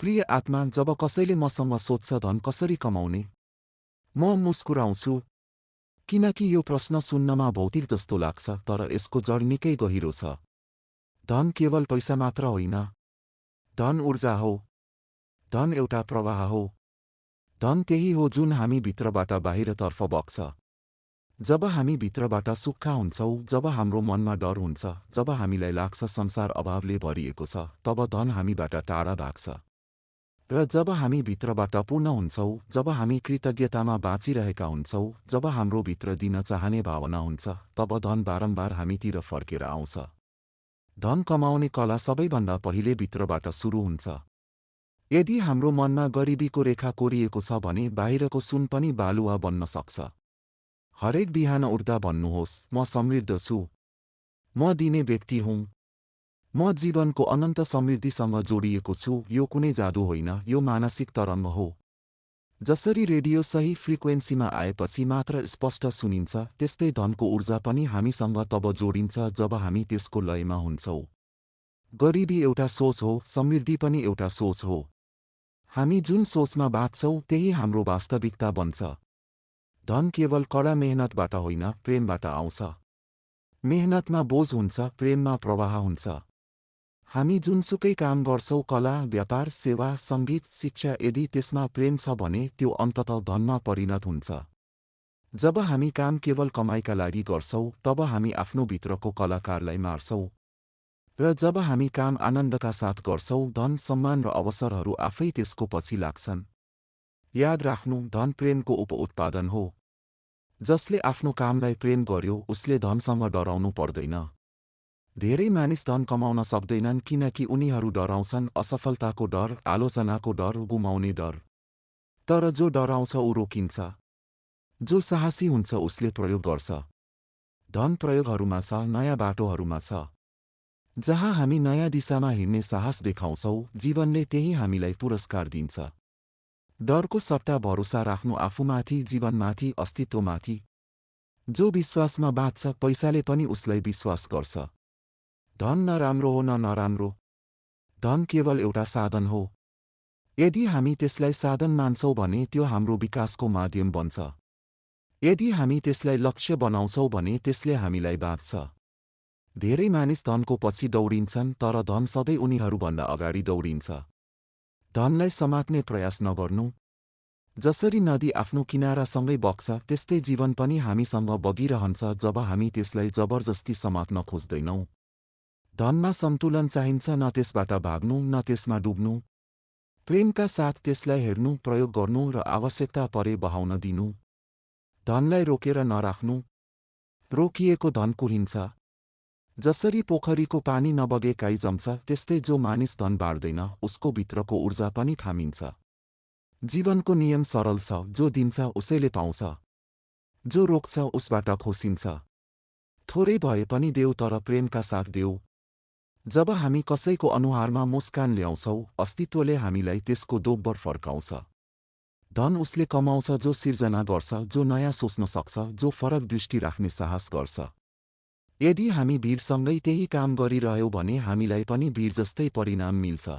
प्रिय आत्मा, जब कसैले मसँग सोध्छ धन कसरी कमाउने, म मुस्कुराउँछु, किनकि यो प्रश्न सुन्नमा भौतिक जस्तो लाग्छ, तर यसको जड निकै गहिरो छ। धन केवल पैसा मात्र होइन। धन ऊर्जा हो। धन एउटा प्रवाह हो। धन त्यही हो जुन हामी भित्रबाट बाहिरतर्फ बग्छ। जब हामी भित्रबाट सुक्खा हुन्छौँ, जब हाम्रो मनमा डर हुन्छ, जब हामीलाई लाग्छ संसार अभावले भरिएको छ, तब धन हामीबाट टाढा भाग्छ। र जब हामी भित्रबाट पूर्ण हुन्छौँ, जब हामी कृतज्ञतामा बाँचिरहेका हुन्छौँ, जब हाम्रो भित्र दिन चाहने भावना हुन्छ, तब धन बारम्बार हामीतिर फर्केर आउँछ। धन कमाउने कला सबैभन्दा पहिले भित्रबाट सुरु हुन्छ। यदि हाम्रो मनमा गरिबीको रेखा कोरिएको छ भने बाहिरको सुन पनि बालुवा बन्न सक्छ। हरेक बिहान उठ्दा भन्नुहोस्, म समृद्ध छु। म दिने व्यक्ति हुँ। म जीवनको अनन्त समृद्धिसँग जोडिएको छु। यो कुनै जादु होइन, यो मानसिक तरङ्ग हो। जसरी रेडियो सही फ्रिक्वेन्सीमा आएपछि मात्र स्पष्ट सुनिन्छ, त्यस्तै धनको ऊर्जा पनि हामीसँग तब जोडिन्छ जब हामी त्यसको लयमा हुन्छौँ। गरिबी एउटा सोच हो, समृद्धि पनि एउटा सोच हो। हामी जुन सोचमा बाँच्छौँ त्यही हाम्रो वास्तविकता बन्छ। धन केवल कडा मेहनतबाट होइन, प्रेमबाट आउँछ। मेहनतमा बोझ हुन्छ, प्रेममा प्रवाह हुन्छ। हामी जुनसुकै काम गर्छौँ, कला, व्यापार, सेवा, सङ्गीत, शिक्षा, यदि त्यसमा प्रेम छ भने त्यो अन्ततः धनमा परिणत हुन्छ। जब हामी काम केवल कमाइका लागि गर्छौँ, तब हामी आफ्नो भित्रको कलाकारलाई मार्छौँ। र जब हामी काम आनन्दका साथ गर्छौँ, धन, सम्मान र अवसरहरू आफै त्यसको पछि लाग्छन्। याद राख्नु, धन प्रेमको उप-उत्पादन हो। जसले आफ्नो कामलाई प्रेम गर्यो, उसले धनसँग डराउनु पर्दैन। धेरै मानिस धन कमाउन सक्दैनन् किनकि उनीहरू डराउँछन्, असफलताको डर, आलोचनाको डर, गुमाउने डर। तर जो डराउँछ ऊ रोकिन्छ। जो साहसी हुन्छ उसले प्रयोग गर्छ। धन प्रयोगहरूमा छ, नयाँ बाटोहरूमा छ। जहाँ हामी नयाँ दिशामा हिँड्ने साहस देखाउँछौँ, जीवनले त्यही हामीलाई पुरस्कार दिन्छ। डरको सट्टा भरोसा राख्नु आफूमाथि, जीवनमाथि, अस्तित्वमाथि। जो विश्वासमा बाँच्छ, पैसाले पनि उसलाई विश्वास गर्छ। धन न राम्रो हो न नराम्रो। धन केवल एउटा साधन हो। यदि हामी त्यसलाई साधन मान्छौँ भने त्यो हाम्रो विकासको माध्यम बन्छ। यदि हामी त्यसलाई लक्ष्य बनाउँछौँ भने त्यसले हामीलाई बाँच्छ। धेरै मानिस धनको पछि दौडिन्छन्, तर धन सधैँ उनीहरूभन्दा अगाडि दौडिन्छ। धनलाई समात्ने प्रयास नगर्नु। जसरी नदी आफ्नो किनारासँगै बग्छ, त्यस्तै जीवन पनि हामीसँग बगिरहन्छ जब हामी त्यसलाई जबरजस्ती समात्न खोज्दैनौँ। धनमा सन्तुलन चाहिन्छ, न त्यसबाट भाग्नु न त्यसमा डुब्नु। प्रेमका साथ त्यसलाई हेर्नु, प्रयोग गर्नु र आवश्यकता परे बहाउन दिनु। धनलाई रोकेर नराख्नु। रोकिएको धन कुहिन्छ। जसरी पोखरीको पानी नबगेकाई जम्छ, त्यस्तै जो मानिस धन बाँड्दैन, उसको भित्रको ऊर्जा पनि थामिन्छ। जीवनको नियम सरल छ, जो दिन्छ उसैले पाउँछ। जो रोक्छ उसबाट खोसिन्छ। थोरै भए पनि देऊ, तर प्रेमका साथ देऊ। जब हामी कसैको अनुहारमा मुस्कान ल्याउँछौँ, अस्तित्वले हामीलाई त्यसको दोब्बर फर्काउँछ। धन उसले कमाउँछ जो सिर्जना गर्छ, जो नयाँ सोच्न सक्छ, जो फरक दृष्टि राख्ने साहस गर्छ। यदि हामी वीरसँगै त्यही काम गरिरह्यौँ भने हामीलाई पनि वीर जस्तै परिणाम मिल्छ।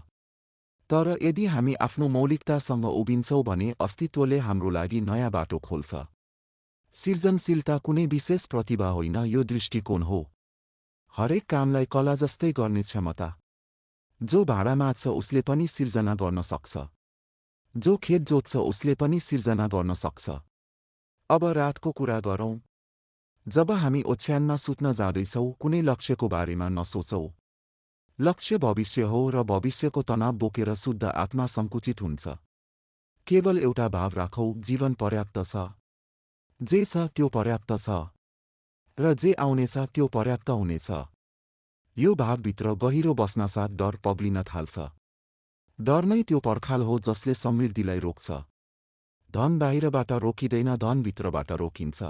तर यदि हामी आफ्नो मौलिकतासँग उभिन्छौँ भने अस्तित्वले हाम्रो लागि नयाँ बाटो खोल्छ। सृजनशीलता कुनै विशेष प्रतिभा होइन, यो दृष्टिकोण हो। हरेक कामलाई कला जस्तै गर्ने क्षमता। जो भाँडा माझ्छ उसले पनि सिर्जना गर्न सक्छ। जो खेत जोत्छ उसले पनि सिर्जना गर्न सक्छ। अब रातको कुरा गरौँ। जब हामी ओछ्यानमा सुत्न जाँदैछौँ, कुनै लक्ष्यको बारेमा नसोचौँ। लक्ष्य भविष्य हो र भविष्यको तनाव बोकेर शुद्ध आत्मा सङ्कुचित हुन्छ। केवल एउटा भाव राखौ, जीवन पर्याप्त छ। जे छ त्यो पर्याप्त छ। र जे आउनेछ त्यो पर्याप्त हुनेछ। यो भावभित्र गहिरो बस्नासाथ डर पग्लिन थाल्छ। डर नै त्यो पर्खाल हो जसले समृद्धिलाई रोक्छ। धन बाहिरबाट रोकिँदैन, धन भित्रबाट रोकिन्छ।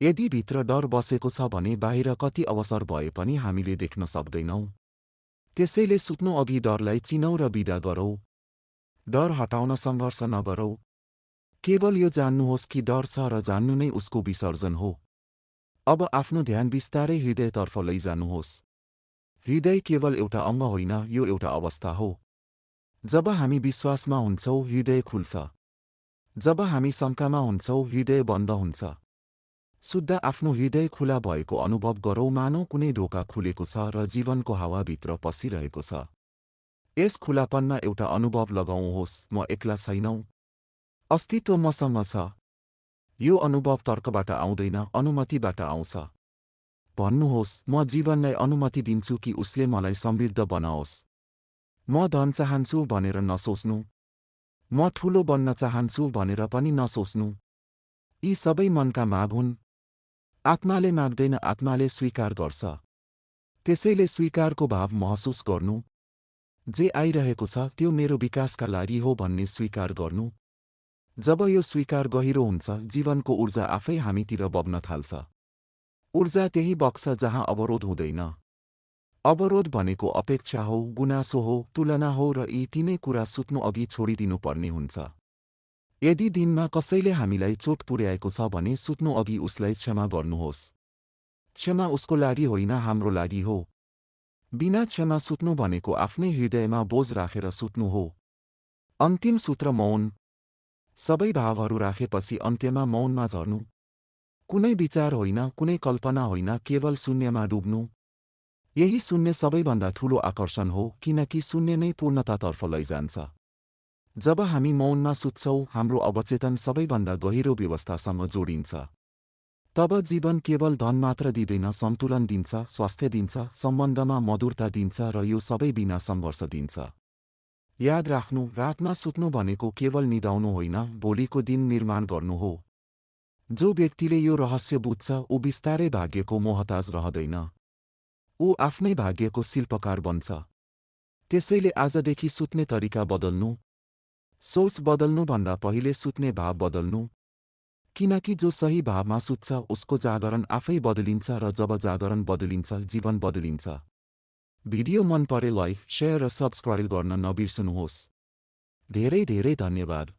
यदि भित्र डर बसेको छ भने बाहिर कति अवसर भए पनि हामीले देख्न सक्दैनौँ। त्यसैले सुत्नु अघि डरलाई चिनौँ र बिदा गरौँ। डर हटाउन सङ्घर्ष नगरौँ। केवल यो जान्नुहोस् कि डर छ र जान्नु नै उसको विसर्जन हो। अब आफ्नो ध्यान बिस्तारै हृदयतर्फ लैजानुहोस्। हृदय केवल एउटा अङ्ग होइन, यो एउटा अवस्था हो। जब हामी विश्वासमा हुन्छौँ हृदय खुल्छ। जब हामी शङ्कामा हुन्छौँ हृदय बन्द हुन्छ। शुद्ध आफ्नो हृदय खुला भएको अनुभव गरौँ, मानौ कुनै ढोका खुलेको छ र जीवनको हावाभित्र पसिरहेको छ। यस खुलापनमा एउटा अनुभव लगाउनुहोस्, म एक्ला छैनौँ, अस्तित्व मसँग छ। यो अनुभव तर्कबाट आउँदैन, अनुमतिबाट आउँछ। भन्नुहोस्, म जीवनलाई अनुमति दिन्छु कि उसले मलाई समृद्ध बनाओस्। म धन चाहन्छु भनेर नसोच्नु। म ठूलो बन्न चाहन्छु भनेर पनि नसोच्नु। यी सबै मनका माग हुन्। आत्माले माग्दैन, आत्माले स्वीकार गर्छ। त्यसैले स्वीकारको भाव महसुस गर्नु। जे आइरहेको छ त्यो मेरो विकासका लागि हो भन्ने स्वीकार गर्नु। जब यो स्वीकार गहिरो हुन्छ, जीवनको ऊर्जा आफै हामीतिर बग्न थाल्छ। ऊर्जा त्यही बग्छ जहाँ अवरोध हुँदैन। अवरोध भनेको अपेक्षा हो, गुनासो हो, तुलना हो र यी तीनै कुरा सुत्नु अघि छोडिदिनु पर्ने हुन्छ। यदि दिनमा कसैले हामीलाई चोट पुर्याएको छ भने सुत्नु अघि उसलाई क्षमा गर्नुहोस्। क्षमा उसको लागि होइन, हाम्रो लागि हो। बिना क्षमा सुत्नु भनेको आफ्नै हृदयमा बोझ राखेर सुत्नु हो। अन्तिम सूत्र मौन। सबै भावहरू राखेपछि अन्त्यमा मौनमा झर्नु। कुनै विचार होइन, कुनै कल्पना होइन, केवल शून्यमा डुब्नु। यही शून्य सबैभन्दा ठूलो आकर्षण हो, किनकि शून्य नै पूर्णतातर्फ लैजान्छ। जब हामी मौनमा सुत्छौँ, हाम्रो अवचेतन सबैभन्दा गहिरो व्यवस्थासँग जोडिन्छ। तब जीवन केवल धन मात्र दिँदैन, सन्तुलन दिन्छ, स्वास्थ्य दिन्छ, सम्बन्धमा मधुरता दिन्छ र यो सबै बिना सङ्घर्ष दिन्छ। याद राख्नु, रातमा सुत्नु भनेको केवल निदाउनु होइन, भोलिको दिन निर्माण गर्नु हो। जो व्यक्तिले यो रहस्य बुझ्छ, ऊ बिस्तारै भाग्यको मोहताज रहँदैन। ऊ आफ्नै भाग्यको शिल्पकार बन्छ। त्यसैले आजदेखि सुत्ने तरिका बदल्नु। सोच बदल्नुभन्दा पहिले सुत्ने भाव बदल्नु। किनकि जो सही भावमा सुत्छ उसको जागरण आफै बदलिन्छ र जब जागरण बदलिन्छ, जीवन बदलिन्छ। भिडियो मन परे लाइक, शेयर र सब्स्क्राइब गर्न नबिर्सनुहोस्। धेरै धेरै धन्यवाद।